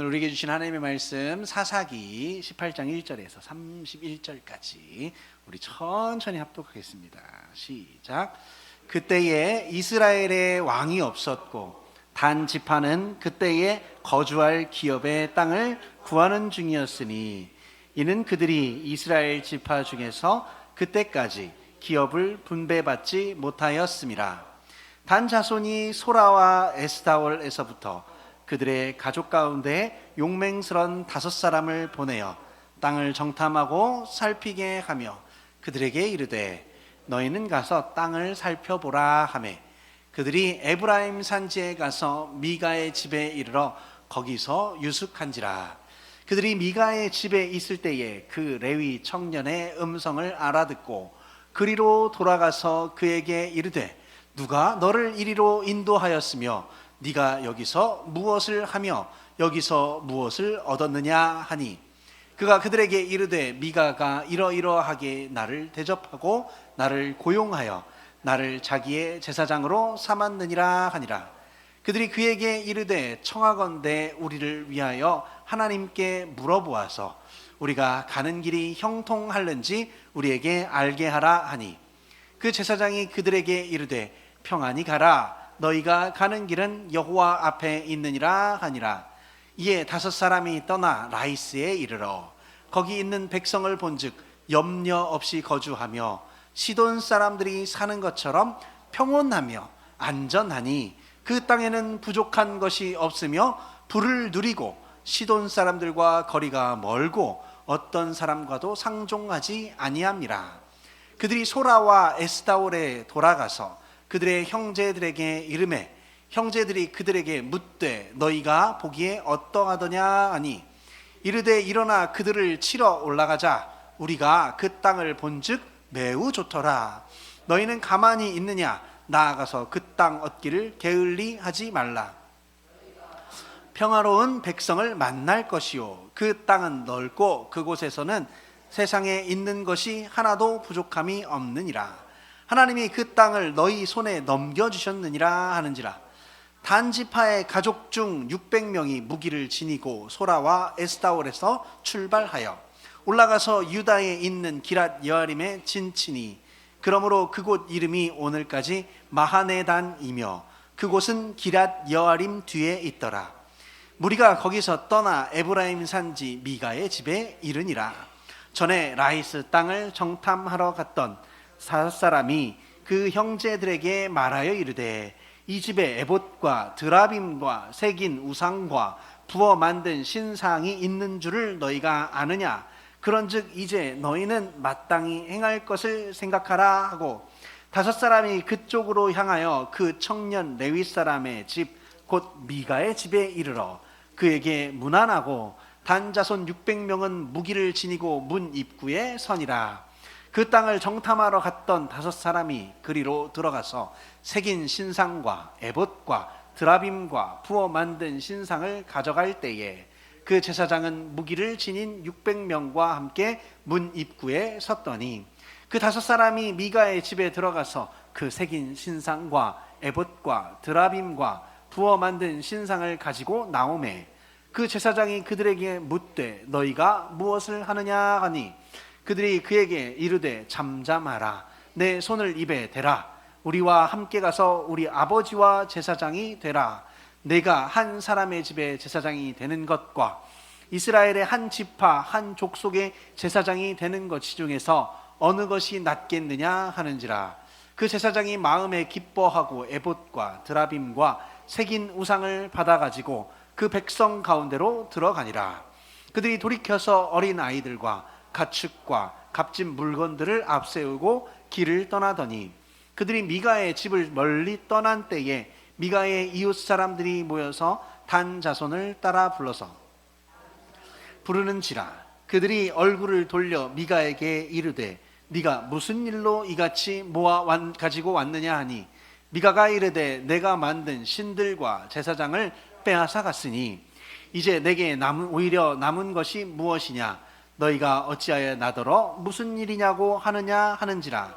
오늘 우리에게 주신 하나님의 말씀 사사기 18장 1절에서 31절까지 우리 천천히 합독하겠습니다. 시작. 그때에 이스라엘에 왕이 없었고 단 지파는 그때에 거주할 기업의 땅을 구하는 중이었으니 이는 그들이 이스라엘 지파 중에서 그때까지 기업을 분배받지 못하였음이라. 단 자손이 소라와 에스다올에서부터 그들의 가족 가운데 용맹스런 5사람을 보내어 땅을 정탐하고 살피게 하며 그들에게 이르되 너희는 가서 땅을 살펴보라 하매 그들이 에브라임 산지에 가서 미가의 집에 이르러 거기서 유숙한지라. 그들이 미가의 집에 있을 때에 그 레위 청년의 음성을 알아듣고 그리로 돌아가서 그에게 이르되 누가 너를 이리로 인도하였으며 네가 여기서 무엇을 하며 여기서 무엇을 얻었느냐 하니 그가 그들에게 이르되 미가가 이러이러하게 나를 대접하고 나를 고용하여 나를 자기의 제사장으로 삼았느니라 하니라. 그들이 그에게 이르되 청하건대 우리를 위하여 하나님께 물어보아서 우리가 가는 길이 형통할는지 우리에게 알게 하라 하니 그 제사장이 그들에게 이르되 평안히 가라. 너희가 가는 길은 여호와 앞에 있느니라 하니라. 이에 5사람이 떠나 라이스에 이르러 거기 있는 백성을 본즉 염려 없이 거주하며 시돈 사람들이 사는 것처럼 평온하며 안전하니 그 땅에는 부족한 것이 없으며 불을 누리고 시돈 사람들과 거리가 멀고 어떤 사람과도 상종하지 아니함이라. 그들이 소라와 에스다올에 돌아가서 그들의 형제들에게 이르매 형제들이 그들에게 묻되 너희가 보기에 어떠하더냐 하니 이르되 일어나 그들을 치러 올라가자. 우리가 그 땅을 본즉 매우 좋더라. 너희는 가만히 있느냐? 나아가서 그 땅 얻기를 게을리 하지 말라. 평화로운 백성을 만날 것이요 그 땅은 넓고 그곳에서는 세상에 있는 것이 하나도 부족함이 없느니라. 하나님이 그 땅을 너희 손에 넘겨주셨느니라 하는지라. 단지파의 가족 중 600명이 무기를 지니고 소라와 에스다올에서 출발하여 올라가서 유다에 있는 기랏 여아림에 진치니 그러므로 그곳 이름이 오늘까지 마하네단이며 그곳은 기랏 여아림 뒤에 있더라. 무리가 거기서 떠나 에브라임 산지 미가의 집에 이르니라. 전에 라이스 땅을 정탐하러 갔던 5사람이 그 형제들에게 말하여 이르되 이 집에 에봇과 드라빔과 새긴 우상과 부어 만든 신상이 있는 줄을 너희가 아느냐? 그런즉 이제 너희는 마땅히 행할 것을 생각하라 하고 5사람이 그쪽으로 향하여 그 청년 레위 사람의 집 곧 미가의 집에 이르러 그에게 문안하고 단 자손 600명은 무기를 지니고 문 입구에 서니라. 그 땅을 정탐하러 갔던 5사람이 그리로 들어가서 새긴 신상과 에봇과 드라빔과 부어 만든 신상을 가져갈 때에 그 제사장은 무기를 지닌 600명과 함께 문 입구에 섰더니 그 5사람이 미가의 집에 들어가서 그 새긴 신상과 에봇과 드라빔과 부어 만든 신상을 가지고 나오매 그 제사장이 그들에게 묻되 너희가 무엇을 하느냐 하니 그들이 그에게 이르되 잠잠하라. 내 손을 입에 대라. 우리와 함께 가서 우리 아버지와 제사장이 되라. 내가 한 사람의 집에 제사장이 되는 것과 이스라엘의 한 지파 한 족속의 제사장이 되는 것 중에서 어느 것이 낫겠느냐 하는지라. 그 제사장이 마음에 기뻐하고 에봇과 드라빔과 새긴 우상을 받아가지고 그 백성 가운데로 들어가니라. 그들이 돌이켜서 어린 아이들과 가축과 값진 물건들을 앞세우고 길을 떠나더니 그들이 미가의 집을 멀리 떠난 때에 미가의 이웃 사람들이 모여서 단 자손을 따라 불러서 부르는지라. 그들이 얼굴을 돌려 미가에게 이르되 네가 무슨 일로 이같이 모아 가지고 왔느냐 하니 미가가 이르되 내가 만든 신들과 제사장을 빼앗아 갔으니 이제 내게 오히려 남은 것이 무엇이냐? 너희가 어찌하여 나더러 무슨 일이냐고 하느냐 하는지라.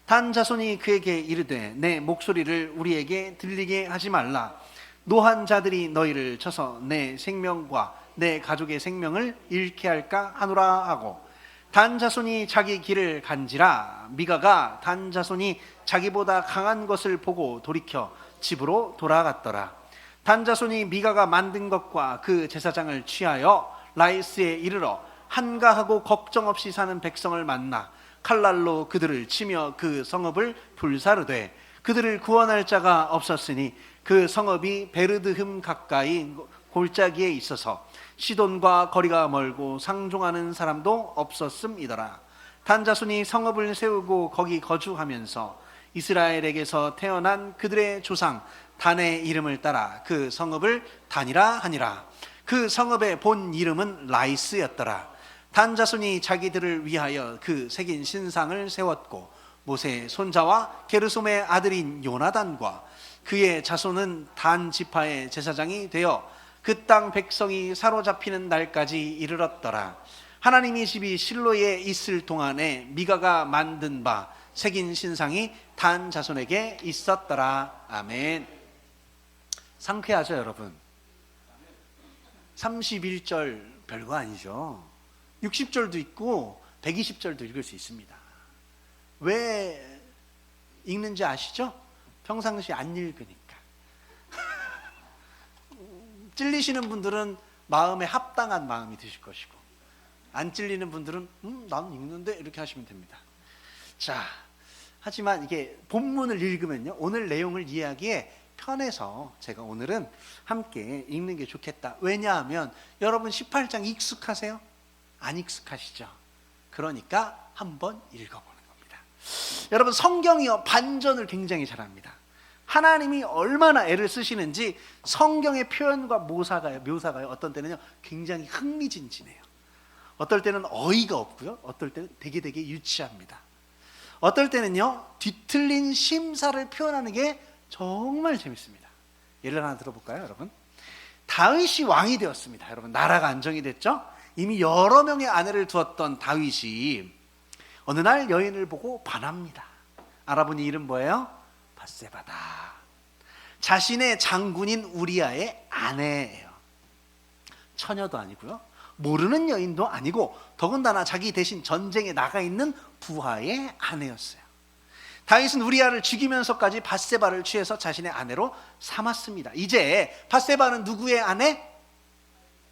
단 자손이 그에게 이르되 내 목소리를 우리에게 들리게 하지 말라. 노한 자들이 너희를 쳐서 내 생명과 내 가족의 생명을 잃게 할까 하노라 하고, 단 자손이 자기 길을 간지라 미가가 단 자손이 자기보다 강한 것을 보고 돌이켜 집으로 돌아갔더라. 단 자손이 미가가 만든 것과 그 제사장을 취하여 라이스에 이르러 한가하고 걱정 없이 사는 백성을 만나 칼날로 그들을 치며 그 성읍을 불사르되, 그들을 구원할 자가 없었으니 그 성읍이 베르드흠 가까이 골짜기에 있어서 시돈과 거리가 멀고 상종하는 사람도 없었음이더라. 단 자손이 성읍을 세우고 거기 거주하면서 이스라엘에게서 태어난 그들의 조상 단의 이름을 따라 그 성읍을 단이라 하니라. 그 성읍의 본 이름은 라이스였더라. 단 자손이 자기들을 위하여 그 새긴 신상을 세웠고, 모세의 손자와 게르솜의 아들인 요나단과 그의 자손은 단 지파의 제사장이 되어 그 땅 백성이 사로잡히는 날까지 이르렀더라. 하나님의 집이 실로에 있을 동안에 미가가 만든 바 새긴 신상이 단 자손에게 있었더라. 아멘. 상쾌하죠, 여러분? 31절 별거 아니죠. 60절도 있고 120절도 읽을 수 있습니다. 왜 읽는지 아시죠? 평상시 안 읽으니까. 찔리시는 분들은 마음에 합당한 마음이 드실 것이고, 안 찔리는 분들은 나는 읽는데 이렇게 하시면 됩니다. 자, 하지만 이게 본문을 읽으면요, 오늘 내용을 이해하기에 편해서 제가 오늘은 함께 읽는 게 좋겠다. 왜냐하면 여러분 18장 익숙하세요? 안 익숙하시죠? 그러니까 한번 읽어보는 겁니다. 여러분, 성경이요 반전을 굉장히 잘합니다. 하나님이 얼마나 애를 쓰시는지 성경의 표현과 묘사가요 어떤 때는요 굉장히 흥미진진해요. 어떨 때는 어이가 없고요, 어떨 때는 되게 유치합니다. 어떨 때는요 뒤틀린 심사를 표현하는 게 정말 재밌습니다. 예를 하나 들어볼까요, 여러분? 다윗이 왕이 되었습니다. 여러분, 나라가 안정이 됐죠? 이미 여러 명의 아내를 두었던 다윗이 어느 날 여인을 보고 반합니다. 알아보니 이름 뭐예요? 바세바다. 자신의 장군인 우리아의 아내예요. 처녀도 아니고요, 모르는 여인도 아니고, 더군다나 자기 대신 전쟁에 나가 있는 부하의 아내였어요. 다윗은 우리아를 죽이면서까지 바세바를 취해서 자신의 아내로 삼았습니다. 이제 바세바는 누구의 아내?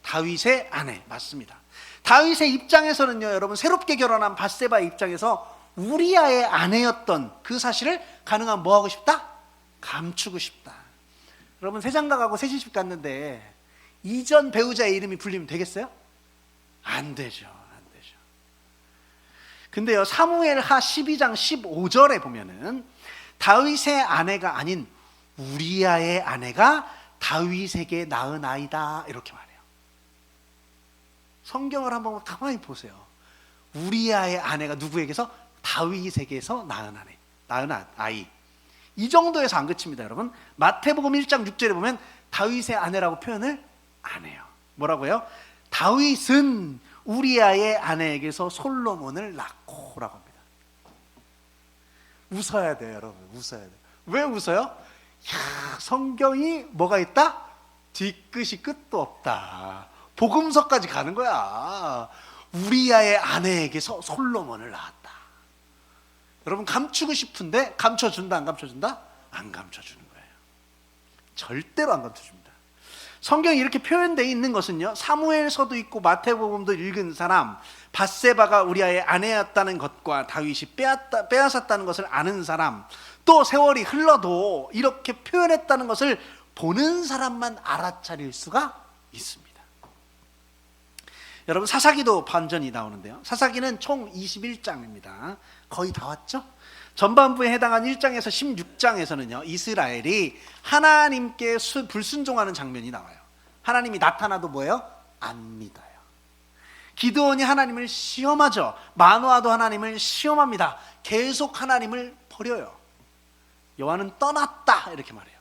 다윗의 아내. 맞습니다. 다윗의 입장에서는요, 여러분, 새롭게 결혼한 바세바의 입장에서 우리아의 아내였던 그 사실을 가능한 뭐 하고 싶다? 감추고 싶다. 여러분, 새장가가고 새시집 갔는데 이전 배우자의 이름이 불리면 되겠어요? 안 되죠. 근데요, 사무엘하 12장 15절에 보면은 다윗의 아내가 아닌 우리아의 아내가 다윗에게 낳은 아이다, 이렇게 말해요. 성경을 한번 가만히 보세요. 우리아의 아내가 누구에게서? 다윗에게서 낳은 아이. 이 정도에서 안 그칩니다, 여러분. 마태복음 1장 6절에 보면 다윗의 아내라고 표현을 안 해요. 뭐라고요? 다윗은 우리아의 아내에게서 솔로몬을 낳고라고 합니다. 웃어야 돼요, 여러분. 웃어야 돼요. 왜 웃어요? 야, 성경이 뭐가 있다? 뒤끝이 끝도 없다. 복음서까지 가는 거야. 우리아의 아내에게서 솔로몬을 낳았다. 여러분, 감추고 싶은데 감춰준다, 안 감춰준다? 안 감춰주는 거예요. 절대로 안 감춰줍니다. 성경이 이렇게 표현되어 있는 것은요, 사무엘서도 있고 마태복음도 읽은 사람, 바세바가 우리아의 아내였다는 것과 다윗이 빼앗았다는 것을 아는 사람, 또 세월이 흘러도 이렇게 표현했다는 것을 보는 사람만 알아차릴 수가 있습니다. 여러분, 사사기도 반전이 나오는데요, 사사기는 총 21장입니다. 거의 다 왔죠? 전반부에 해당한 1장에서 16장에서는요 이스라엘이 하나님께 불순종하는 장면이 나와요. 하나님이 나타나도 뭐예요? 안 믿어요. 기드온이 하나님을 시험하죠. 마노아도 하나님을 시험합니다. 계속 하나님을 버려요. 여호와는 떠났다, 이렇게 말해요.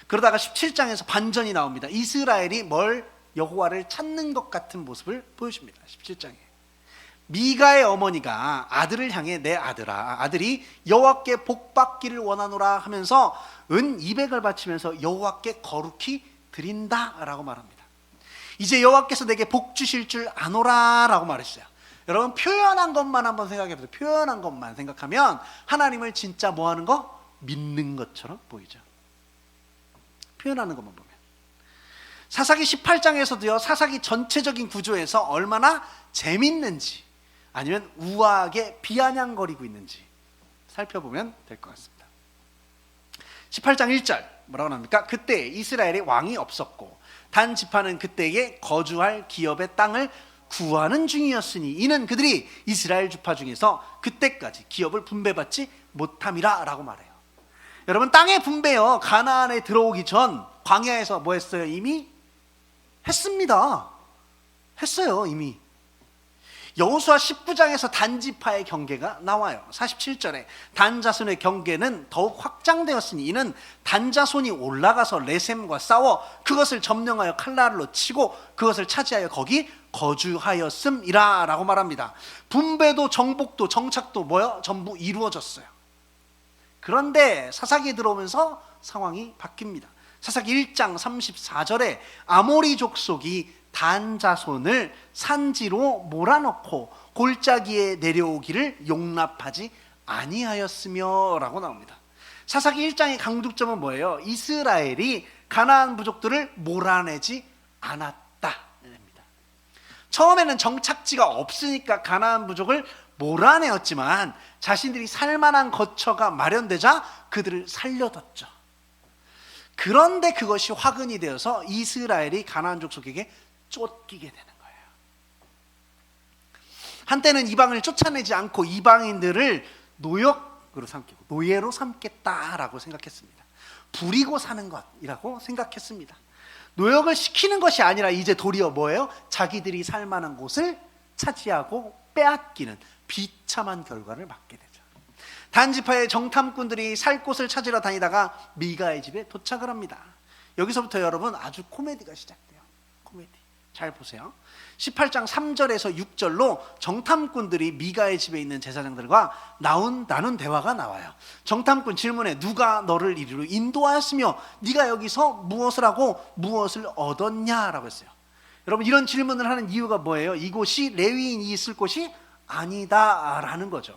그러다가 17장에서 반전이 나옵니다. 이스라엘이 여호와를 찾는 것 같은 모습을 보여줍니다. 17장에 미가의 어머니가 아들을 향해 내 아들이 여호와께 복받기를 원하노라 하면서 은 200을 바치면서 여호와께 거룩히 드린다라고 말합니다. 이제 여호와께서 내게 복 주실 줄 아노라라고 말했어요. 여러분, 표현한 것만 한번 생각해 보세요. 표현한 것만 생각하면 하나님을 진짜 뭐 하는 거? 믿는 것처럼 보이죠. 표현하는 것만 보면. 사사기 18장에서도요, 사사기 전체적인 구조에서 얼마나 재밌는지 아니면 우아하게 비아냥거리고 있는지 살펴보면 될 것 같습니다. 18장 1절 뭐라고 나옵니까? 그때 이스라엘에 왕이 없었고 단 지파는 그때에 거주할 기업의 땅을 구하는 중이었으니 이는 그들이 이스라엘 주파 중에서 그때까지 기업을 분배받지 못함이라 라고 말해요. 여러분, 땅의 분배요, 가나안에 들어오기 전 광야에서 뭐 했어요? 이미 했습니다. 했어요. 이미. 여호수아 19장에서 단지파의 경계가 나와요. 47절에 단 자손의 경계는 더욱 확장되었으니 이는 단 자손이 올라가서 레셈과 싸워 그것을 점령하여 칼날로 치고 그것을 차지하여 거기 거주하였음이라 라고 말합니다. 분배도 정복도 정착도 뭐요? 전부 이루어졌어요. 그런데 사사기에 들어오면서 상황이 바뀝니다. 사사기 1장 34절에 아모리 족속이 단 자손을 산지로 몰아넣고 골짜기에 내려오기를 용납하지 아니하였으며 라고 나옵니다. 사사기 1장의 강조점은 뭐예요? 이스라엘이 가나안 부족들을 몰아내지 않았다. 처음에는 정착지가 없으니까 가나안 부족을 몰아내었지만 자신들이 살만한 거처가 마련되자 그들을 살려뒀죠. 그런데 그것이 화근이 되어서 이스라엘이 가나안 족속에게 쫓기게 되는 거예요. 한때는 이방을 쫓아내지 않고 이방인들을 노역으로 삼겠고 노예로 삼겠다라고 생각했습니다. 부리고 사는 것이라고 생각했습니다. 노역을 시키는 것이 아니라 이제 도리어 뭐예요? 자기들이 살만한 곳을 차지하고 빼앗기는 비참한 결과를 맞게 되죠. 단지파의 정탐꾼들이 살 곳을 찾으러 다니다가 미가의 집에 도착을 합니다. 여기서부터 여러분 아주 코미디가 시작돼요. 코미디. 잘 보세요. 18장 3절에서 6절로 정탐꾼들이 미가의 집에 있는 제사장들과 나눈 대화가 나와요. 정탐꾼 질문에 누가 너를 이리로 인도하였으며 네가 여기서 무엇을 하고 무엇을 얻었냐라고 했어요. 여러분, 이런 질문을 하는 이유가 뭐예요? 이곳이 레위인이 있을 곳이 아니다라는 거죠.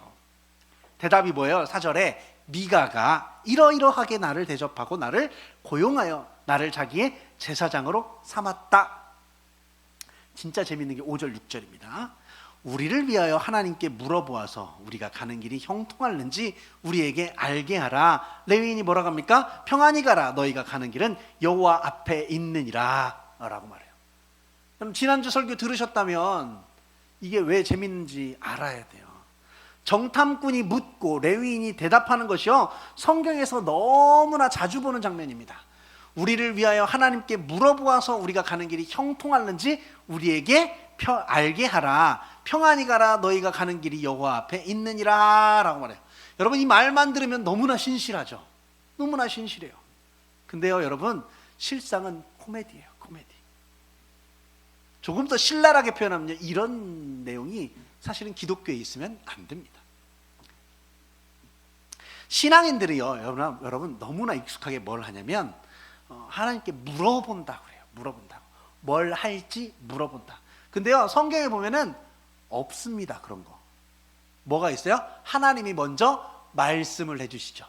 대답이 뭐예요? 4절에 미가가 이러이러하게 나를 대접하고 나를 고용하여 나를 자기의 제사장으로 삼았다. 진짜 재밌는 게 5절 6절입니다. 우리를 위하여 하나님께 물어보아서 우리가 가는 길이 형통할는지 우리에게 알게 하라. 레위인이 뭐라고 합니까? 평안히 가라. 너희가 가는 길은 여호와 앞에 있느니라 라고 말해요. 그럼 지난주 설교 들으셨다면 이게 왜 재밌는지 알아야 돼요. 정탐꾼이 묻고 레위인이 대답하는 것이요, 성경에서 너무나 자주 보는 장면입니다. 우리를 위하여 하나님께 물어보아서 우리가 가는 길이 형통할는지 우리에게 알게 하라. 평안히 가라. 너희가 가는 길이 여호와 앞에 있느니라 라고 말해요. 여러분, 이 말만 들으면 너무나 신실하죠. 너무나 신실해요. 근데요 여러분, 실상은 코미디예요. 코미디. 조금 더 신랄하게 표현하면 이런 내용이 사실은 기독교에 있으면 안 됩니다. 신앙인들이요 여러분 너무나 익숙하게 뭘 하냐면 하나님께 물어본다고 그래요. 물어본다고. 뭘 할지 물어본다. 근데요 성경에 보면은 없습니다. 그런 거. 뭐가 있어요? 하나님이 먼저 말씀을 해주시죠.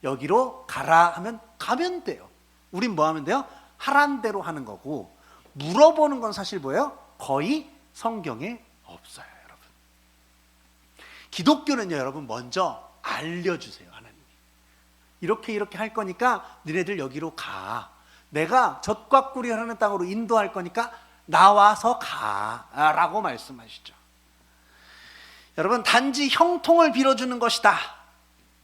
여기로 가라 하면 가면 돼요. 우린 뭐 하면 돼요? 하란 대로 하는 거고, 물어보는 건 사실 뭐예요? 거의 성경에 없어요. 여러분, 기독교는요 여러분 먼저 알려주세요. 하나님이 이렇게 할 거니까 너네들 여기로 가. 내가 젖과 꿀이 흐르는 땅으로 인도할 거니까 나와서 가라고 말씀하시죠. 여러분, 단지 형통을 빌어주는 것이다.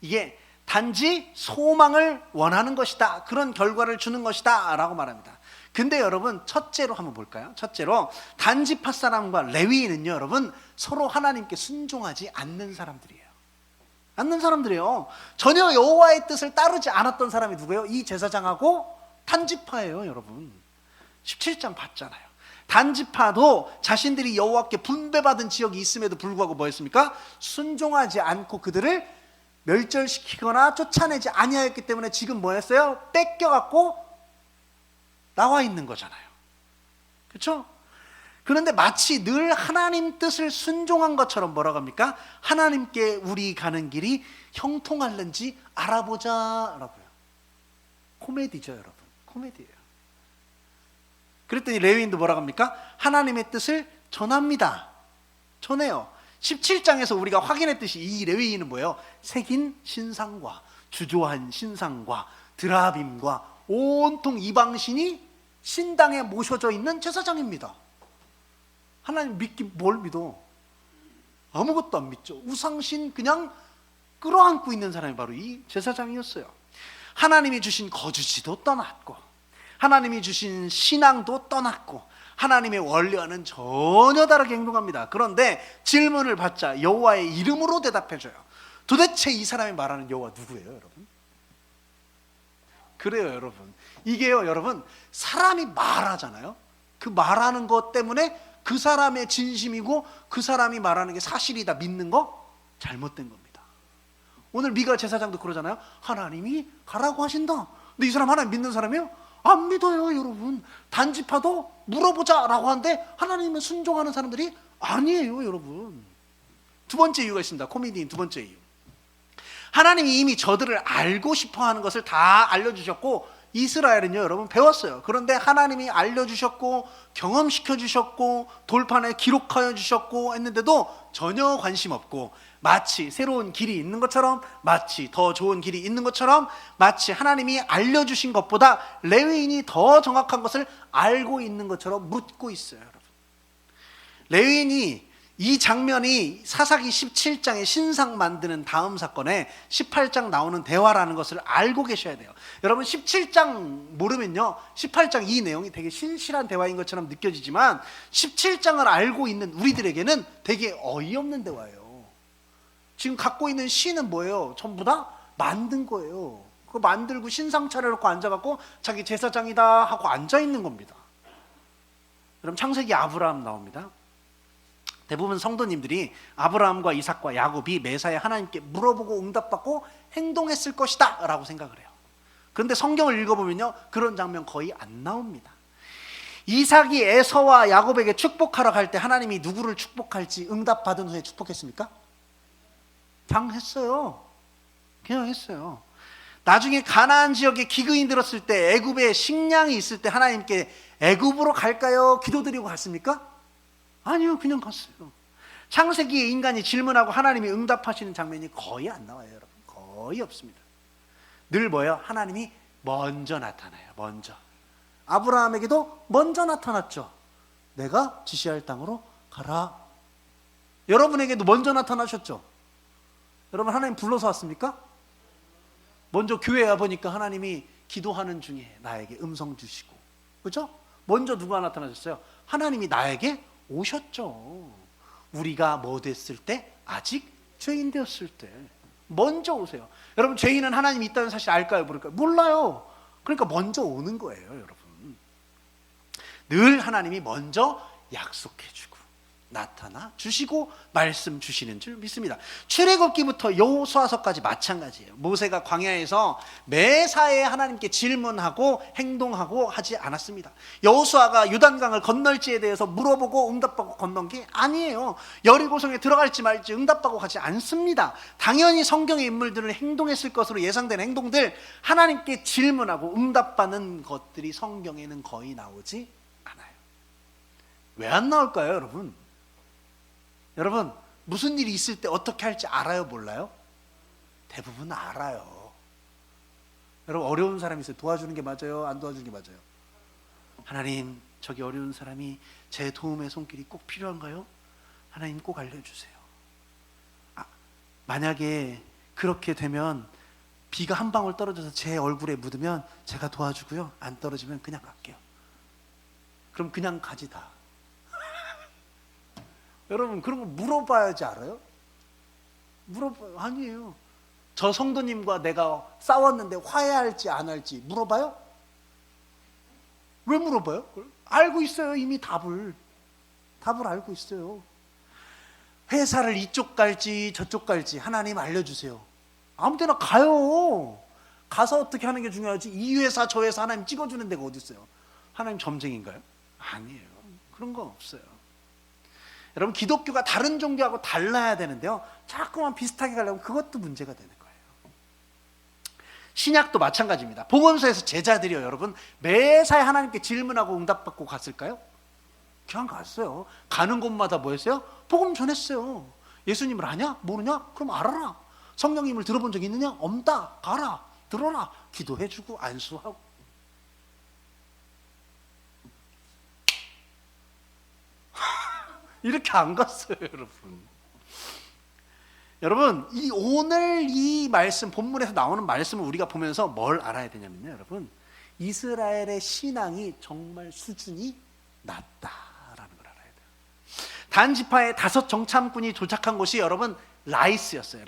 이게 단지 소망을 원하는 것이다. 그런 결과를 주는 것이다 라고 말합니다. 근데 여러분, 첫째로 한번 볼까요? 첫째로 단지파 사람과 레위인은요 여러분 서로 하나님께 순종하지 않는 사람들이에요. 전혀 여호와의 뜻을 따르지 않았던 사람이 누구예요? 이 제사장하고 단지파예요. 여러분 17장 봤잖아요. 단지파도 자신들이 여호와께 분배받은 지역이 있음에도 불구하고 뭐 했습니까? 순종하지 않고 그들을 멸절시키거나 쫓아내지 아니하였기 때문에 지금 뭐 했어요? 뺏겨갖고 나와 있는 거잖아요. 그렇죠? 그런데 마치 늘 하나님 뜻을 순종한 것처럼 뭐라고 합니까? 하나님께 우리 가는 길이 형통할는지 알아보자라고요. 코미디죠, 여러분. 코미디예요. 그랬더니 레위인도 뭐라고 합니까? 하나님의 뜻을 전합니다. 전해요. 17장에서 우리가 확인했듯이 이 레위인은 뭐예요? 새긴 신상과 주조한 신상과 드라빔과 온통 이방신이 신당에 모셔져 있는 제사장입니다. 하나님 믿기 뭘 믿어? 아무것도 안 믿죠. 우상신 그냥 끌어안고 있는 사람이 바로 이 제사장이었어요. 하나님이 주신 거주지도 떠났고 하나님이 주신 신앙도 떠났고 하나님의 원리와는 전혀 다르게 행동합니다. 그런데 질문을 받자 여호와의 이름으로 대답해줘요. 도대체 이 사람이 말하는 여호와 누구예요, 여러분? 그래요, 여러분. 이게요, 여러분, 사람이 말하잖아요. 그 말하는 것 때문에 그 사람의 진심이고 그 사람이 말하는 게 사실이다 믿는 거 잘못된 겁니다. 오늘 미가 제사장도 그러잖아요. 하나님이 가라고 하신다. 근데 이 사람 하나님 믿는 사람이에요? 안 믿어요, 여러분. 단지파도 물어보자라고 하는데 하나님은 순종하는 사람들이 아니에요, 여러분. 두 번째 이유가 있습니다. 코미디인 두 번째 이유. 하나님이 이미 저들을 알고 싶어하는 것을 다 알려주셨고 이스라엘은요, 여러분 배웠어요. 그런데 하나님이 알려주셨고 경험시켜 주셨고 돌판에 기록하여 주셨고 했는데도 전혀 관심 없고 마치 새로운 길이 있는 것처럼 마치 더 좋은 길이 있는 것처럼 마치 하나님이 알려주신 것보다 레위인이 더 정확한 것을 알고 있는 것처럼 묻고 있어요, 여러분. 레위인이 이 장면이 사사기 17장의 신상 만드는 다음 사건에 18장 나오는 대화라는 것을 알고 계셔야 돼요. 여러분 17장 모르면요 18장 이 내용이 되게 신실한 대화인 것처럼 느껴지지만 17장을 알고 있는 우리들에게는 되게 어이없는 대화예요. 지금 갖고 있는 신은 뭐예요? 전부 다 만든 거예요. 그거 만들고 신상 차려놓고 앉아갖고 자기 제사장이다 하고 앉아있는 겁니다. 여러분 창세기 아브라함 나옵니다. 대부분 성도님들이 아브라함과 이삭과 야곱이 매사에 하나님께 물어보고 응답받고 행동했을 것이다 라고 생각을 해요. 그런데 성경을 읽어보면요 그런 장면 거의 안 나옵니다. 이삭이 에서와 야곱에게 축복하러 갈 때 하나님이 누구를 축복할지 응답받은 후에 축복했습니까? 그냥 했어요. 그냥 했어요. 나중에 가나안 지역에 기근이 들었을 때 애굽에 식량이 있을 때 하나님께 애굽으로 갈까요? 기도드리고 갔습니까? 아니요, 그냥 갔어요. 창세기에 인간이 질문하고 하나님이 응답하시는 장면이 거의 안 나와요, 여러분. 거의 없습니다. 늘 뭐예요? 하나님이 먼저 나타나요. 먼저. 아브라함에게도 먼저 나타났죠. 내가 지시할 땅으로 가라. 여러분에게도 먼저 나타나셨죠. 여러분 하나님 불러서 왔습니까? 먼저 교회에 와보니까 하나님이 기도하는 중에 나에게 음성 주시고, 그렇죠? 먼저 누가 나타나셨어요? 하나님이 나에게 오셨죠. 우리가 뭐 됐을 때? 아직 죄인 되었을 때 먼저 오세요. 여러분 죄인은 하나님이 있다는 사실 알까요? 모를까요? 몰라요. 그러니까 먼저 오는 거예요, 여러분. 늘 하나님이 먼저 약속해주고 나타나 주시고 말씀 주시는 줄 믿습니다. 출애굽기부터 여호수아서까지 마찬가지예요. 모세가 광야에서 매사에 하나님께 질문하고 행동하고 하지 않았습니다. 여호수아가 요단강을 건널지에 대해서 물어보고 응답받고 건넌 게 아니에요. 여리고성에 들어갈지 말지 응답받고 가지 않습니다. 당연히 성경의 인물들은 행동했을 것으로 예상된 행동들, 하나님께 질문하고 응답받는 것들이 성경에는 거의 나오지 않아요. 왜 안 나올까요, 여러분? 여러분 무슨 일이 있을 때 어떻게 할지 알아요, 몰라요? 대부분 알아요. 여러분 어려운 사람이 있어요. 도와주는 게 맞아요? 안 도와주는 게 맞아요? 하나님, 저기 어려운 사람이 제 도움의 손길이 꼭 필요한가요? 하나님 꼭 알려주세요. 만약에 그렇게 되면 비가 한 방울 떨어져서 제 얼굴에 묻으면 제가 도와주고요, 안 떨어지면 그냥 갈게요. 그럼 그냥 가지 다. 여러분 그런 거 물어봐야지 알아요? 아니에요. 저 성도님과 내가 싸웠는데 화해할지 안 할지 물어봐요? 왜 물어봐요? 알고 있어요. 이미 답을 알고 있어요. 회사를 이쪽 갈지 저쪽 갈지 하나님 알려주세요. 아무 데나 가요. 가서 어떻게 하는 게 중요하지. 이 회사 저 회사 하나님 찍어주는 데가 어디 있어요? 하나님 점쟁인가요? 아니에요. 그런 거 없어요. 여러분, 기독교가 다른 종교하고 달라야 되는데요, 자꾸만 비슷하게 가려면 그것도 문제가 되는 거예요. 신약도 마찬가지입니다. 복음서에서 제자들이요, 여러분, 매사에 하나님께 질문하고 응답받고 갔을까요? 그냥 갔어요. 가는 곳마다 뭐 했어요? 복음 전했어요. 예수님을 아냐? 모르냐? 그럼 알아라. 성령님을 들어본 적 있느냐? 없다. 가라. 들어라. 기도해주고 안수하고. 이렇게 안 갔어요, 여러분. 여러분, 오늘 이 말씀, 본문에서 나오는 말씀을 우리가 보면서 뭘 알아야 되냐면요, 여러분, 이스라엘의 신앙이 정말 수준이 낮다라는 걸 알아야 돼요. 단 지파의 5 정탐꾼이 도착한 곳이 여러분 라이스였어요.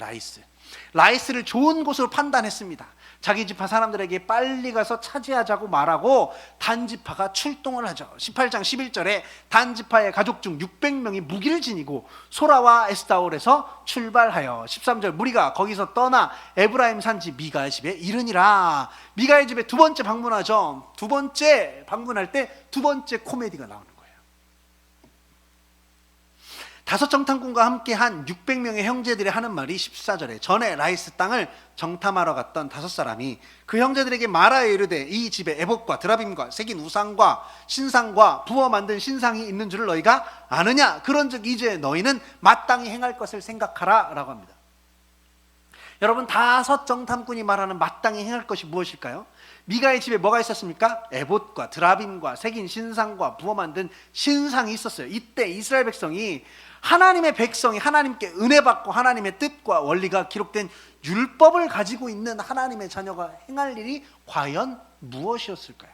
라이스를 좋은 곳으로 판단했습니다. 자기 지파 사람들에게 빨리 가서 차지하자고 말하고 단 지파가 출동을 하죠. 18장 11절에 단 지파의 가족 중 600명이 무기를 지니고 소라와 에스타올에서 출발하여 13절 무리가 거기서 떠나 에브라임 산지 미가의 집에 이르니라. 미가의 집에 2번째 방문하죠. 2번째 방문할 때 2번째 코미디가 나오는 거예요. 5 정탐꾼과 함께한 600명의 형제들이 하는 말이 14절에 전에 라이스 땅을 정탐하러 갔던 5 사람이 그 형제들에게 말하여 이르되 이 집에 에봇과 드라빔과 새긴 우상과 신상과 부어 만든 신상이 있는 줄을 너희가 아느냐? 그런즉 이제 너희는 마땅히 행할 것을 생각하라 라고 합니다. 여러분, 5 정탐꾼이 말하는 마땅히 행할 것이 무엇일까요? 미가의 집에 뭐가 있었습니까? 에봇과 드라빔과 새긴 신상과 부어 만든 신상이 있었어요. 이때 이스라엘 백성이 하나님의 백성이 하나님께 은혜 받고 하나님의 뜻과 원리가 기록된 율법을 가지고 있는 하나님의 자녀가 행할 일이 과연 무엇이었을까요?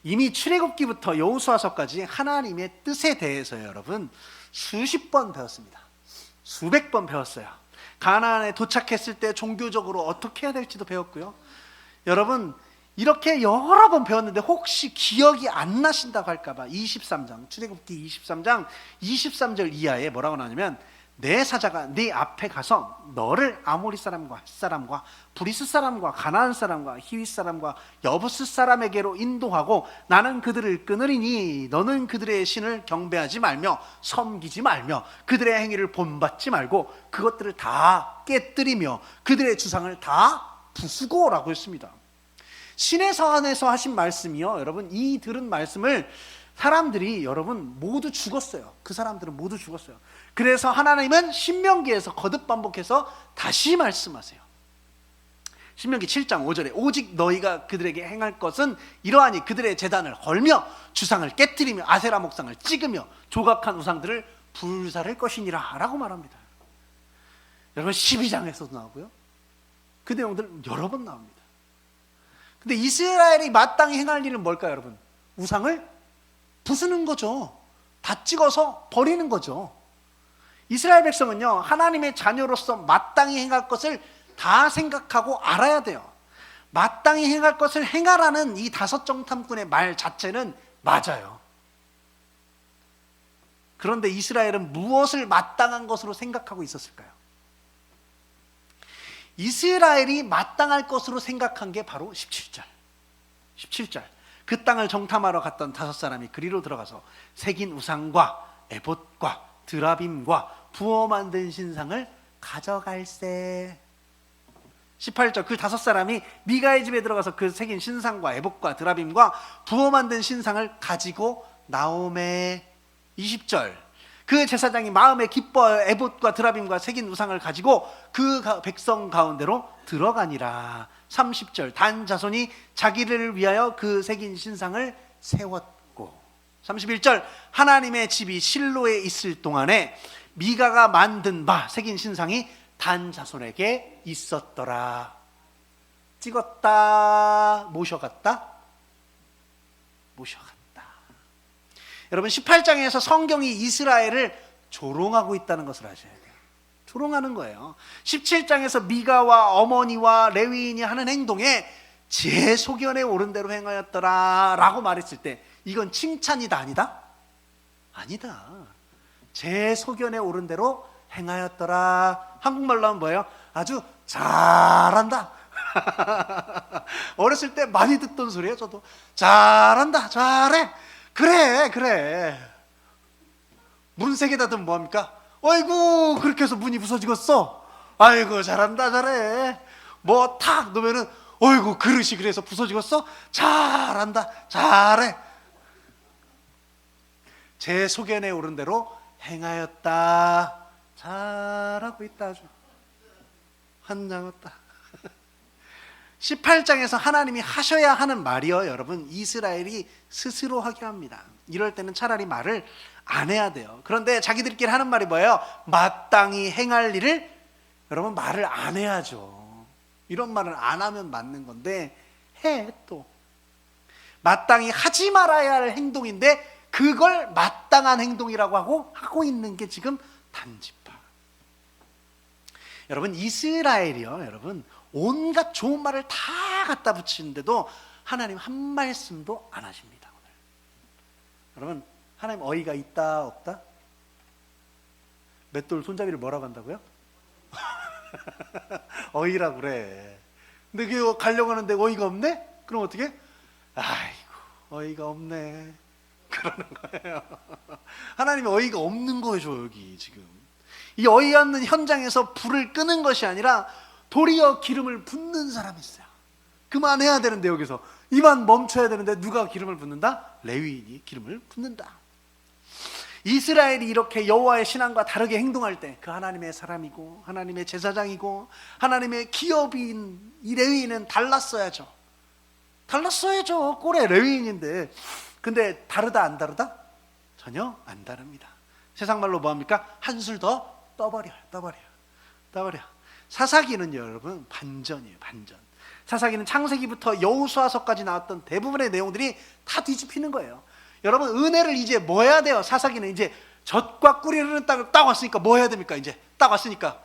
이미 출애굽기부터 여호수아서까지 하나님의 뜻에 대해서 여러분 수십 번 배웠습니다. 수백 번 배웠어요. 가나안에 도착했을 때 종교적으로 어떻게 해야 될지도 배웠고요. 여러분, 이렇게 여러 번 배웠는데 혹시 기억이 안 나신다고 할까봐 23장, 출애굽기 23장 23절 이하에 뭐라고 나오냐면 내 사자가 네 앞에 가서 너를 아모리 사람과 헷 사람과 브리스 사람과 가나안 사람과 히윗 사람과 여부스 사람에게로 인도하고 나는 그들을 끊으리니 너는 그들의 신을 경배하지 말며 섬기지 말며 그들의 행위를 본받지 말고 그것들을 다 깨뜨리며 그들의 주상을 다 부수고라고 했습니다. 신의 서한에서 하신 말씀이요, 여러분, 이 들은 말씀을 사람들이 여러분 모두 죽었어요. 그 사람들은 모두 죽었어요. 그래서 하나님은 신명기에서 거듭 반복해서 다시 말씀하세요. 신명기 7장 5절에 오직 너희가 그들에게 행할 것은 이러하니 그들의 제단을 헐며 주상을 깨뜨리며 아세라 목상을 찍으며 조각한 우상들을 불사를 것이니라 라고 말합니다. 여러분, 12장에서도 나오고요, 그 내용들 여러 번 나옵니다. 근데 이스라엘이 마땅히 행할 일은 뭘까요, 여러분? 우상을 부수는 거죠. 다 찍어서 버리는 거죠. 이스라엘 백성은요, 하나님의 자녀로서 마땅히 행할 것을 다 생각하고 알아야 돼요. 마땅히 행할 것을 행하라는 이 5 정탐꾼의 말 자체는 맞아요. 그런데 이스라엘은 무엇을 마땅한 것으로 생각하고 있었을까요? 이스라엘이 마땅할 것으로 생각한 게 바로 17절. 그 땅을 정탐하러 갔던 5 사람이 그리로 들어가서 새긴 우상과 에봇과 드라빔과 부어 만든 신상을 가져갈세. 18절, 그 5 사람이 미가의 집에 들어가서 그 새긴 신상과 에봇과 드라빔과 부어 만든 신상을 가지고 나오매. 20절, 그 제사장이 마음에 기뻐하여 에봇과 드라빔과 새긴 우상을 가지고 그 백성 가운데로 들어가니라. 30절, 단 자손이 자기를 위하여 그 새긴 신상을 세웠고. 31절, 하나님의 집이 실로에 있을 동안에 미가가 만든 바 새긴 신상이 단 자손에게 있었더라. 찍었다, 모셔갔다. 여러분, 18장에서 성경이 이스라엘을 조롱하고 있다는 것을 아셔야 돼요. 조롱하는 거예요. 17장에서 미가와 어머니와 레위인이 하는 행동에 제 소견에 옳은 대로 행하였더라 라고 말했을 때 이건 칭찬이다, 아니다? 아니다. 제 소견에 옳은 대로 행하였더라. 한국말로 하면 뭐예요? 아주 잘한다 어렸을 때 많이 듣던 소리예요. 저도 잘한다, 잘해, 그래, 그래. 문색에다 두면 뭐합니까? 어이구, 그렇게 해서 문이 부서지겠어. 아이고, 잘한다, 잘해. 뭐 탁 놓으면은 어이구, 그릇이 그래서 부서지겠어. 잘한다, 잘해. 제 소견에 오른 대로 행하였다. 잘하고 있다. 아주 환장했다. 18장에서 하나님이 하셔야 하는 말이요, 여러분, 이스라엘이 스스로 하게 합니다. 이럴 때는 차라리 말을 안 해야 돼요. 그런데 자기들끼리 하는 말이 뭐예요? 마땅히 행할 일을 여러분 말을 안 해야죠. 이런 말을 안 하면 맞는 건데 해. 또 마땅히 하지 말아야 할 행동인데 그걸 마땅한 행동이라고 하고 있는 게 지금 단지파. 여러분, 이스라엘이요, 여러분, 온갖 좋은 말을 다 갖다 붙이는데도 하나님 한 말씀도 안 하십니다. 오늘 여러분, 하나님 어이가 있다 없다? 맷돌 손잡이를 뭐라고 한다고요? 어이라 그래. 근데 그 가려고 하는데 어이가 없네? 그럼 어떻게? 아이고, 어이가 없네. 그러는 거예요. 하나님이 어이가 없는 거죠. 여기 지금 이 어이없는 현장에서 불을 끄는 것이 아니라 도리어 기름을 붓는 사람이 있어요. 그만해야 되는데 여기서 이만 멈춰야 되는데 누가 기름을 붓는다? 레위인이 기름을 붓는다. 이스라엘이 이렇게 여호와의 신앙과 다르게 행동할 때 그 하나님의 사람이고 하나님의 제사장이고 하나님의 기업인 이 레위인은 달랐어야죠. 달랐어야죠. 꼴의 레위인인데. 근데 다르다 안 다르다? 전혀 안 다릅니다. 세상 말로 뭐합니까? 한술 더 떠버려요. 떠버려. 사사기는요, 여러분, 반전이에요. 반전. 사사기는 창세기부터 여호수아서까지 나왔던 대부분의 내용들이 다 뒤집히는 거예요. 여러분, 은혜를 이제 뭐 해야 돼요? 사사기는 이제 젖과 꿀이 흐르는 땅을 딱 왔으니까 뭐 해야 됩니까? 이제 딱 왔으니까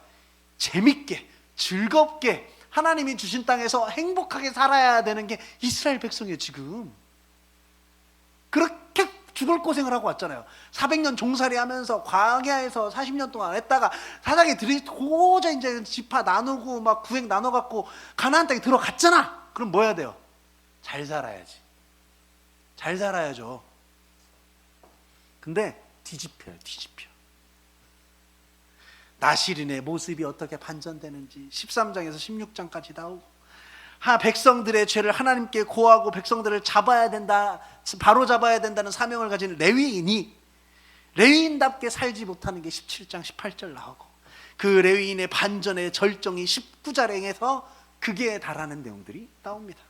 재밌게, 즐겁게 하나님이 주신 땅에서 행복하게 살아야 되는 게 이스라엘 백성이에요. 지금 그렇게 죽을 고생을 하고 왔잖아요. 400년 종살이 하면서 광야에서 40년 동안 했다가 사사기 들이고자 이제 지파 나누고 막 구획 나눠갖고 가나안 땅에 들어갔잖아. 그럼 뭐 해야 돼요? 잘 살아야지. 잘 살아야죠. 근데 뒤집혀. 나실인의 모습이 어떻게 반전되는지 13장에서 16장까지 나오고, 백성들의 죄를 하나님께 고하고 백성들을 잡아야 된다, 바로 잡아야 된다는 사명을 가진 레위인이 레위인답게 살지 못하는 게 17장 18절 나오고, 그 레위인의 반전의 절정이 19장에서 극에 달하는 내용들이 나옵니다.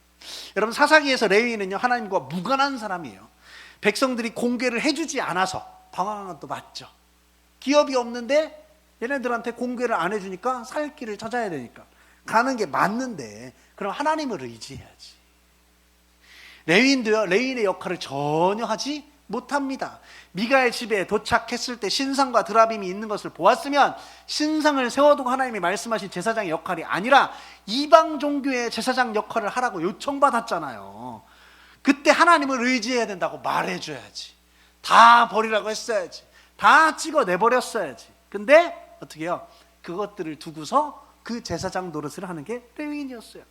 여러분, 사사기에서 레위인은요, 하나님과 무관한 사람이에요. 백성들이 공개를 해주지 않아서 당황한 것도 맞죠. 기업이 없는데 얘네들한테 공개를 안 해주니까 살 길을 찾아야 되니까 가는 게 맞는데, 그럼 하나님을 의지해야지. 레위인도요, 레위인의 역할을 전혀 하지 못합니다. 미가의 집에 도착했을 때 신상과 드라빔이 있는 것을 보았으면 신상을 세워두고 하나님이 말씀하신 제사장의 역할이 아니라 이방 종교의 제사장 역할을 하라고 요청받았잖아요. 그때 하나님을 의지해야 된다고 말해줘야지. 다 버리라고 했어야지. 다 찍어내버렸어야지. 근데 어떻게 해요? 그것들을 두고서 그 제사장 노릇을 하는 게 레위인이었어요.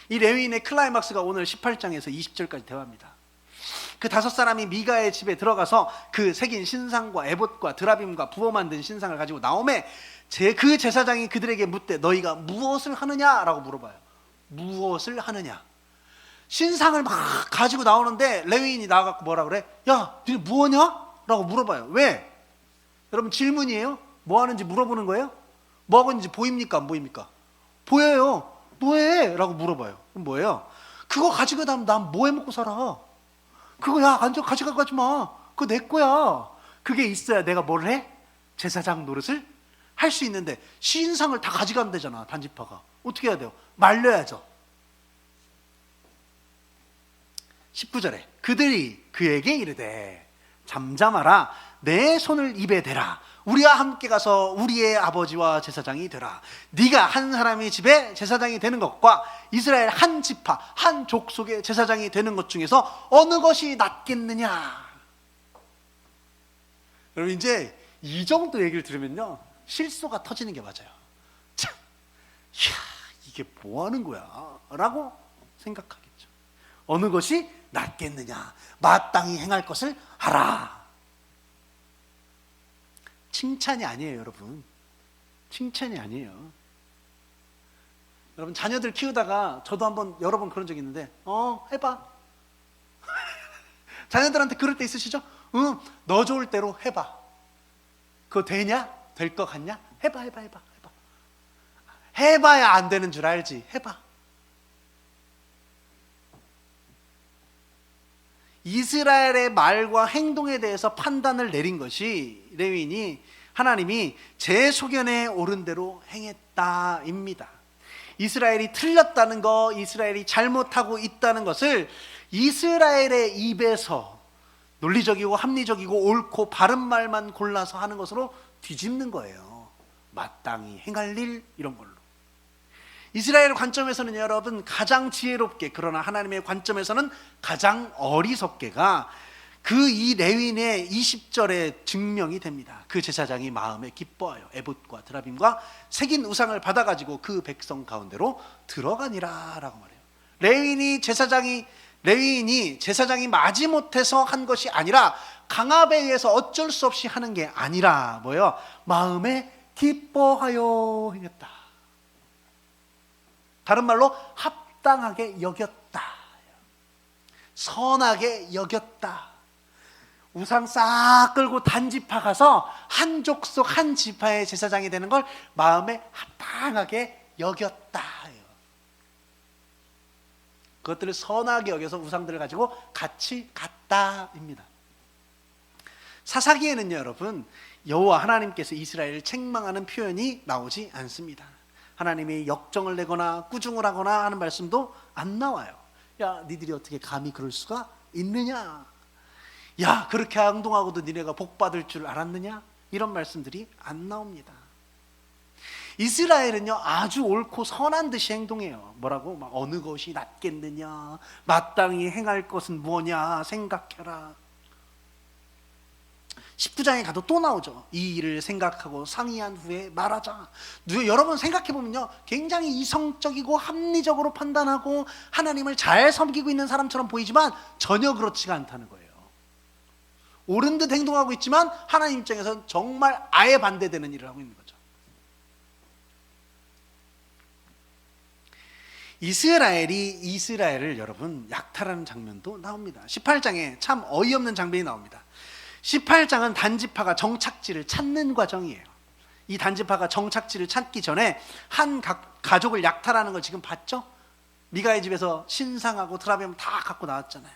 이 레위인의 클라이막스가 오늘 18장에서 20절까지 대화입니다. 그 5사람이 미가의 집에 들어가서 그 새긴 신상과 에봇과 드라빔과 부어 만든 신상을 가지고 나오매 그 제사장이 그들에게 묻되 너희가 무엇을 하느냐라고 물어봐요. 무엇을 하느냐. 신상을 막 가지고 나오는데 레위인이 나와갖고 뭐라 그래? 야, 너희 뭐하냐? 라고 물어봐요. 왜? 여러분, 질문이에요. 뭐 하는지 물어보는 거예요? 뭐 하고 있는지 보입니까? 안 보입니까? 보여요. 뭐해? 라고 물어봐요. 그럼 뭐예요? 그거 가지고 나면 난 뭐 해먹고 살아? 그거 야, 가져가고 가지 마. 그거 내 거야. 그게 있어야 내가 뭘 해? 제사장 노릇을 할 수 있는데 신상을 다 가져간다잖아. 단지파가. 어떻게 해야 돼요? 말려야죠. 19절에 그들이 그에게 이르되 잠잠하라. 내 손을 입에 대라. 우리와 함께 가서 우리의 아버지와 제사장이 되라. 네가 한 사람의 집에 제사장이 되는 것과 이스라엘 한 지파 한 족속의 제사장이 되는 것 중에서 어느 것이 낫겠느냐. 여러분, 이제 이 정도 얘기를 들으면요 실소가 터지는 게 맞아요. 참, 이야, 이게 뭐 하는 거야? 라고 생각하겠죠. 어느 것이 낫겠느냐? 마땅히 행할 것을 하라. 칭찬이 아니에요, 여러분. 칭찬이 아니에요. 여러분, 자녀들 키우다가 저도 한번 여러 번 그런 적이 있는데 해봐. 자녀들한테 그럴 때 있으시죠? 응, 너 좋을 대로 해봐. 그거 되냐? 될 것 같냐? 해봐. 해봐야 안 되는 줄 알지. 해봐. 이스라엘의 말과 행동에 대해서 판단을 내린 것이 레위인이 하나님이 제 소견에 옳은 대로 행했다입니다. 이스라엘이 틀렸다는 거, 이스라엘이 잘못하고 있다는 것을 이스라엘의 입에서 논리적이고 합리적이고 옳고 바른 말만 골라서 하는 것으로 뒤집는 거예요. 마땅히 행할 일, 이런 걸로. 이스라엘 관점에서는 여러분 가장 지혜롭게, 그러나 하나님의 관점에서는 가장 어리석게가 그 이 레위인의 20절에 증명이 됩니다. 그 제사장이 마음에 기뻐하여 에봇과 드라빔과 새긴 우상을 받아가지고 그 백성 가운데로 들어가니라 라고 말해요. 레위인이 제사장이 마지못해서 한 것이 아니라 강압에 의해서 어쩔 수 없이 하는 게 아니라 뭐예요? 마음에 기뻐하여 행했다. 다른 말로 합당하게 여겼다, 선하게 여겼다. 우상 싹 끌고 단지파 가서 한 족속 한 지파의 제사장이 되는 걸 마음에 합당하게 여겼다. 그것들을 선하게 여겨서 우상들을 가지고 같이 갔다입니다. 사사기에는요, 여러분, 여호와 하나님께서 이스라엘을 책망하는 표현이 나오지 않습니다. 하나님이 역정을 내거나 꾸중을 하거나 하는 말씀도 안 나와요. 야, 니들이 어떻게 감히 그럴 수가 있느냐? 야, 그렇게 행동하고도 니네가 복 받을 줄 알았느냐? 이런 말씀들이 안 나옵니다. 이스라엘은요, 아주 옳고 선한 듯이 행동해요. 뭐라고? 막 어느 것이 낫겠느냐, 마땅히 행할 것은 뭐냐 생각해라. 19장에 가도 또 나오죠. 이 일을 생각하고 상의한 후에 말하자. 여러분 생각해보면요, 굉장히 이성적이고 합리적으로 판단하고 하나님을 잘 섬기고 있는 사람처럼 보이지만 전혀 그렇지가 않다는 거예요. 옳은 듯 행동하고 있지만 하나님 입장에서는 정말 아예 반대되는 일을 하고 있는 거죠. 이스라엘을 여러분 약탈하는 장면도 나옵니다. 18장에 참 어이없는 장면이 나옵니다. 18장은 단지파가 정착지를 찾는 과정이에요. 이 단지파가 정착지를 찾기 전에 한 가족을 약탈하는 걸 지금 봤죠? 미가의 집에서 신상하고 드라빔 다 갖고 나왔잖아요.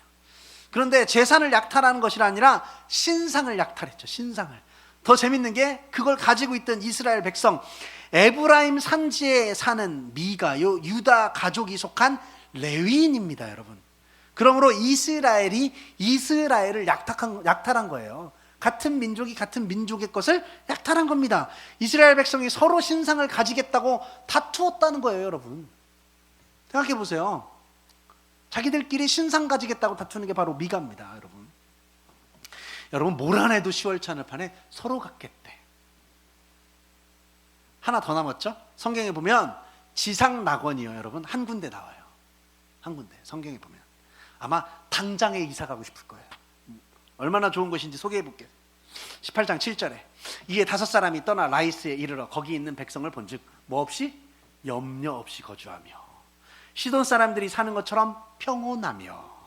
그런데 재산을 약탈하는 것이 아니라 신상을 약탈했죠. 신상을. 더 재밌는 게 그걸 가지고 있던 이스라엘 백성, 에브라임 산지에 사는 미가요, 유다 가족이 속한 레위인입니다, 여러분. 그러므로 이스라엘을 약탈한 거예요. 같은 민족이 같은 민족의 것을 약탈한 겁니다. 이스라엘 백성이 서로 신상을 가지겠다고 다투었다는 거예요, 여러분. 생각해 보세요. 자기들끼리 신상 가지겠다고 다투는 게 바로 미가입니다, 여러분. 여러분, 뭘 안 해도 10월 찬을판에 서로 갖겠대. 하나 더 남았죠? 성경에 보면 지상낙원이요, 여러분, 한 군데 나와요. 한 군데, 성경에 보면. 아마 당장에 이사 가고 싶을 거예요. 얼마나 좋은 것인지 소개해 볼게요. 18장 7절에 이에 5사람이 떠나 라이스에 이르러 거기 있는 백성을 본즉 뭐 없이? 염려 없이 거주하며 시돈 사람들이 사는 것처럼 평온하며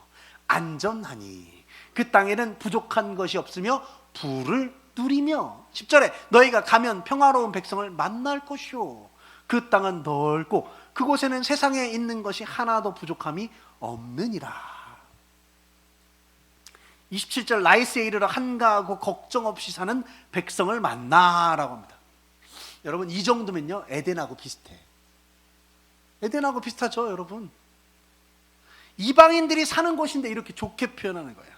안전하니 그 땅에는 부족한 것이 없으며 부를 누리며 10절에 너희가 가면 평화로운 백성을 만날 것이요 그 땅은 넓고 그곳에는 세상에 있는 것이 하나도 부족함이 없느니라. 27절 라이스에 이르러 한가하고 걱정 없이 사는 백성을 만나라고 합니다. 여러분, 이 정도면요 에덴하고 비슷해. 에덴하고 비슷하죠, 여러분. 이방인들이 사는 곳인데 이렇게 좋게 표현하는 거예요.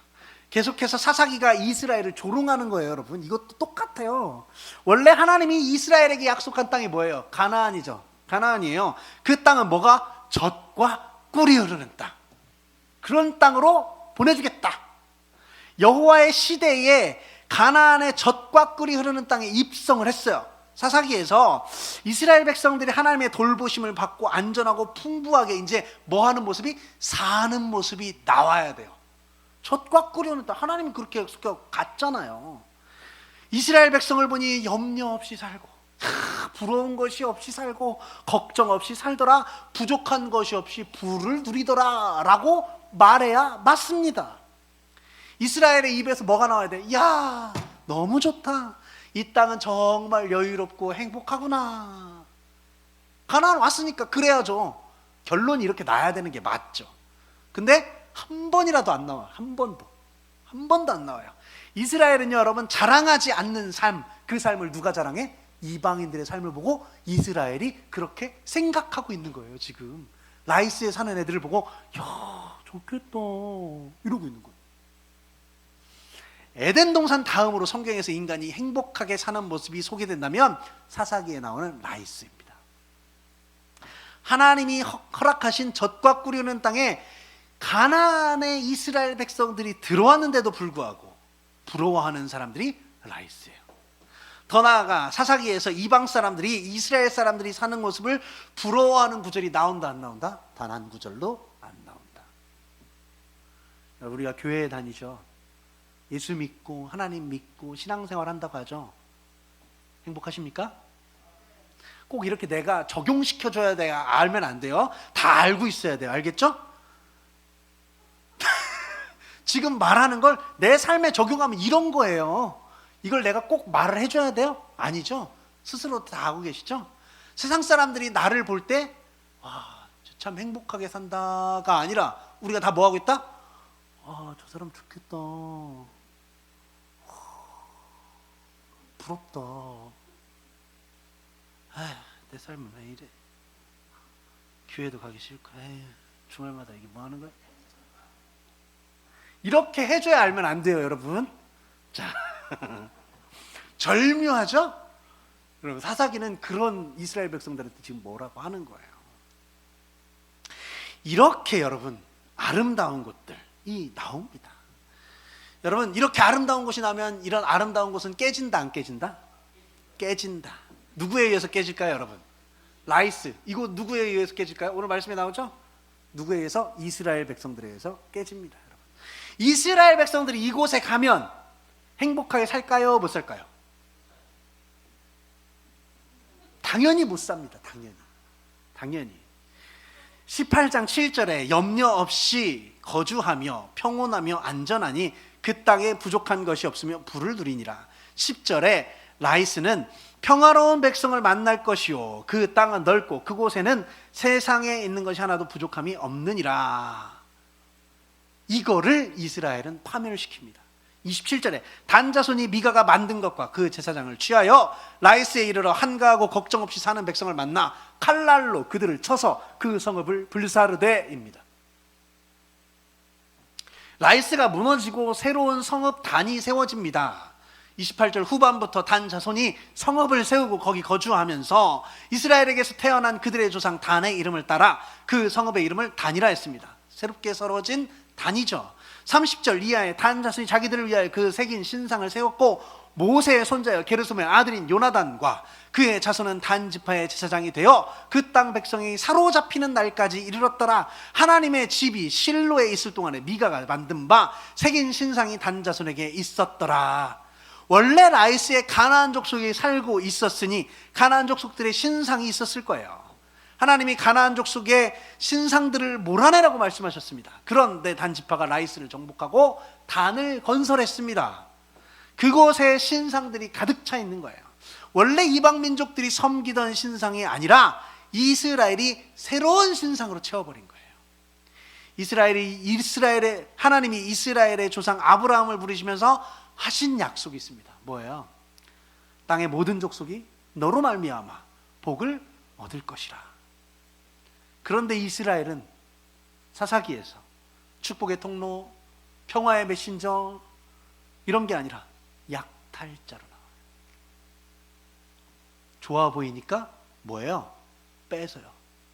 계속해서 사사기가 이스라엘을 조롱하는 거예요, 여러분. 이것도 똑같아요. 원래 하나님이 이스라엘에게 약속한 땅이 뭐예요? 가나안이죠. 가나안이에요. 그 땅은 뭐가? 젖과 꿀이 흐르는 땅. 그런 땅으로 보내주겠다. 여호와의 시대에 가나안의 젖과 꿀이 흐르는 땅에 입성을 했어요. 사사기에서 이스라엘 백성들이 하나님의 돌보심을 받고 안전하고 풍부하게 이제 뭐 하는 모습이? 사는 모습이 나와야 돼요. 젖과 꿀이는 하나님이 그렇게 갔잖아요. 이스라엘 백성을 보니 염려 없이 살고 부러운 것이 없이 살고 걱정 없이 살더라, 부족한 것이 없이 부를 누리더라 라고 말해야 맞습니다. 이스라엘의 입에서 뭐가 나와야 돼? 야, 너무 좋다, 이 땅은 정말 여유롭고 행복하구나. 가나안 왔으니까 그래야죠. 결론이 이렇게 나야 되는 게 맞죠. 근데 한 번이라도 안 나와요. 한 번도 안 나와요. 이스라엘은요, 여러분, 자랑하지 않는 삶, 그 삶을 누가 자랑해? 이방인들의 삶을 보고 이스라엘이 그렇게 생각하고 있는 거예요. 지금 라이스에 사는 애들을 보고 야, 좋겠다 이러고 있는 거예요. 에덴 동산 다음으로 성경에서 인간이 행복하게 사는 모습이 소개된다면 사사기에 나오는 라이스입니다. 하나님이 허락하신 젖과 꿀이 흐르는 땅에 가나안의 이스라엘 백성들이 들어왔는데도 불구하고 부러워하는 사람들이 라이스예요. 더 나아가 사사기에서 이방 사람들이 이스라엘 사람들이 사는 모습을 부러워하는 구절이 나온다 안 나온다? 단 한 구절도 안 나온다. 우리가 교회에 다니죠. 예수 믿고 하나님 믿고 신앙생활 한다고 하죠. 행복하십니까? 꼭 이렇게 내가 적용시켜줘야 돼요? 알면 안 돼요. 다 알고 있어야 돼요. 알겠죠? 지금 말하는 걸 내 삶에 적용하면 이런 거예요. 이걸 내가 꼭 말을 해줘야 돼요? 아니죠. 스스로 다 알고 계시죠? 세상 사람들이 나를 볼 때 와, 참 행복하게 산다가 아니라 우리가 다 뭐 하고 있다? 아, 저 사람 좋겠다, 부럽다, 아휴, 내 삶은 왜 이래, 교회도 가기 싫고, 에휴, 주말마다 이게 뭐 하는 거야? 이렇게 해줘야 알면 안 돼요, 여러분. 자, 절묘하죠? 여러분, 사사기는 그런 이스라엘 백성들한테 지금 뭐라고 하는 거예요. 이렇게 여러분 아름다운 곳들이 나옵니다. 여러분, 이렇게 아름다운 곳이 나면 이런 아름다운 곳은 깨진다 안 깨진다? 깨진다. 누구에 의해서 깨질까요, 여러분? 라이스, 이곳 누구에 의해서 깨질까요? 오늘 말씀에 나오죠? 누구에 의해서? 이스라엘 백성들에 의해서 깨집니다. 여러분, 이스라엘 백성들이 이곳에 가면 행복하게 살까요? 못 살까요? 당연히 못 삽니다. 당연히 18장 7절에 염려 없이 거주하며 평온하며 안전하니 그 땅에 부족한 것이 없으며 부를 누리니라. 10절에 라이스는 평화로운 백성을 만날 것이요 그 땅은 넓고 그곳에는 세상에 있는 것이 하나도 부족함이 없느니라. 이거를 이스라엘은 파멸을 시킵니다. 27절에 단자손이 미가가 만든 것과 그 제사장을 취하여 라이스에 이르러 한가하고 걱정 없이 사는 백성을 만나 칼날로 그들을 쳐서 그 성읍을 불사르되입니다. 라이스가 무너지고 새로운 성읍 단이 세워집니다. 28절 후반부터 단 자손이 성읍을 세우고 거기 거주하면서 이스라엘에게서 태어난 그들의 조상 단의 이름을 따라 그 성읍의 이름을 단이라 했습니다. 새롭게 세워진 단이죠. 30절 이하에 단 자손이 자기들을 위하여 그 새긴 신상을 세웠고 모세의 손자여 게르솜의 아들인 요나단과 그의 자손은 단 지파의 제사장이 되어 그 땅 백성이 사로잡히는 날까지 이르렀더라. 하나님의 집이 실로에 있을 동안에 미가가 만든 바 새긴 신상이 단 자손에게 있었더라. 원래 라이스에 가나안 족속이 살고 있었으니 가나안 족속들의 신상이 있었을 거예요. 하나님이 가나안 족속의 신상들을 몰아내라고 말씀하셨습니다. 그런데 단 지파가 라이스를 정복하고 단을 건설했습니다. 그곳에 신상들이 가득 차 있는 거예요. 원래 이방 민족들이 섬기던 신상이 아니라 이스라엘이 새로운 신상으로 채워버린 거예요. 하나님이 이스라엘의 조상 아브라함을 부르시면서 하신 약속이 있습니다. 뭐예요? 땅의 모든 족속이 너로 말미암아 복을 얻을 것이라. 그런데 이스라엘은 사사기에서 축복의 통로, 평화의 메신저 이런 게 아니라 약탈자로 나와요. 좋아 보이니까 뭐예요? 뺏어요.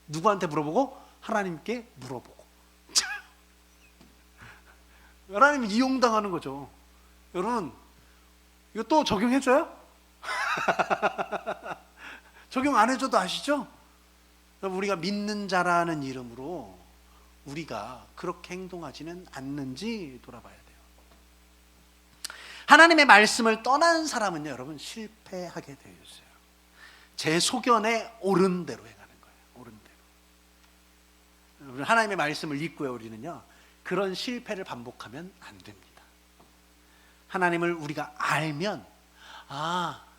누구한테 물어보고? 하나님께 물어보고. 하나님이 이용당하는 거죠. 여러분, 이거 또 적용해줘요? 적용 안 해줘도 아시죠? 우리가 믿는 자라는 이름으로 우리가 그렇게 행동하지는 않는지 돌아봐야 돼요. 하나님의 말씀을 떠난 사람은요, 여러분, 실패하게 되어 있어요. 제 소견에 옳은 대로 행하는 거예요. 옳은 대로. 하나님의 말씀을 읽고요, 우리는요, 그런 실패를 반복하면 안 됩니다. 하나님을 우리가 알면,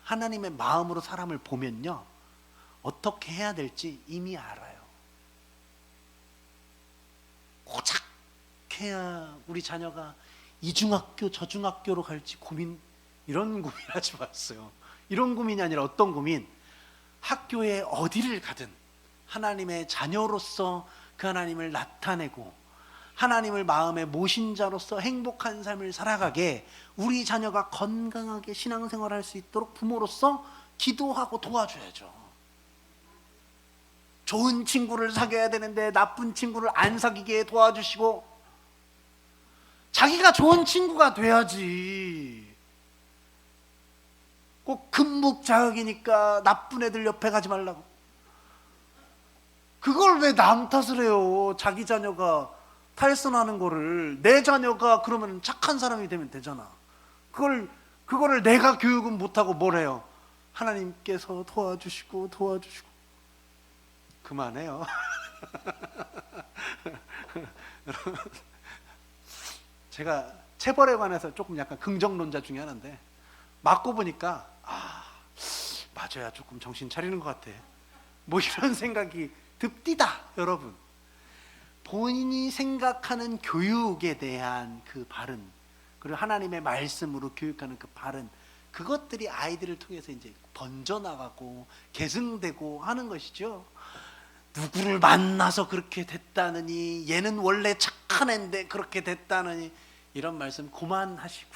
하나님의 마음으로 사람을 보면요, 어떻게 해야 될지 이미 알아요. 고작 해야 우리 자녀가 이 중학교 저 중학교로 갈지 이런 고민하지 마세요. 이런 고민이 아니라 어떤 고민? 학교에 어디를 가든 하나님의 자녀로서 그 하나님을 나타내고 하나님을 마음에 모신 자로서 행복한 삶을 살아가게 우리 자녀가 건강하게 신앙생활할 수 있도록 부모로서 기도하고 도와줘야죠. 좋은 친구를 사귀어야 되는데 나쁜 친구를 안 사귀게 도와주시고, 자기가 좋은 친구가 돼야지. 꼭 금묵자흑이니까 나쁜 애들 옆에 가지 말라고. 그걸 왜 남 탓을 해요? 자기 자녀가 탈선하는 거를 내 자녀가 그러면 착한 사람이 되면 되잖아. 그거를 내가 교육은 못하고 뭘 해요? 하나님께서 도와주시고 그만해요. 제가 체벌에 관해서 조금 약간 긍정론자 중에 하나인데, 맞고 보니까 맞아야 조금 정신 차리는 것 같아. 뭐 이런 생각이 듭디다. 여러분, 본인이 생각하는 교육에 대한 그 바른, 그리고 하나님의 말씀으로 교육하는 그 바른, 그것들이 아이들을 통해서 이제 번져나가고 계승되고 하는 것이죠. 누구를 만나서 그렇게 됐다느니, 얘는 원래 착한 애인데 그렇게 됐다느니, 이런 말씀 그만하시고,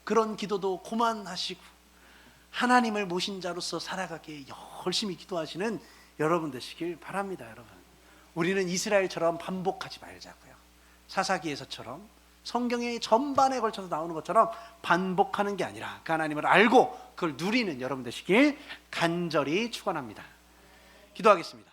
그런 기도도 그만하시고, 하나님을 모신 자로서 살아가게 열심히 기도하시는 여러분 되시길 바랍니다. 여러분, 우리는 이스라엘처럼 반복하지 말자고요. 사사기에서처럼, 성경의 전반에 걸쳐서 나오는 것처럼 반복하는 게 아니라 그 하나님을 알고 그걸 누리는 여러분 되시길 간절히 축원합니다. 기도하겠습니다.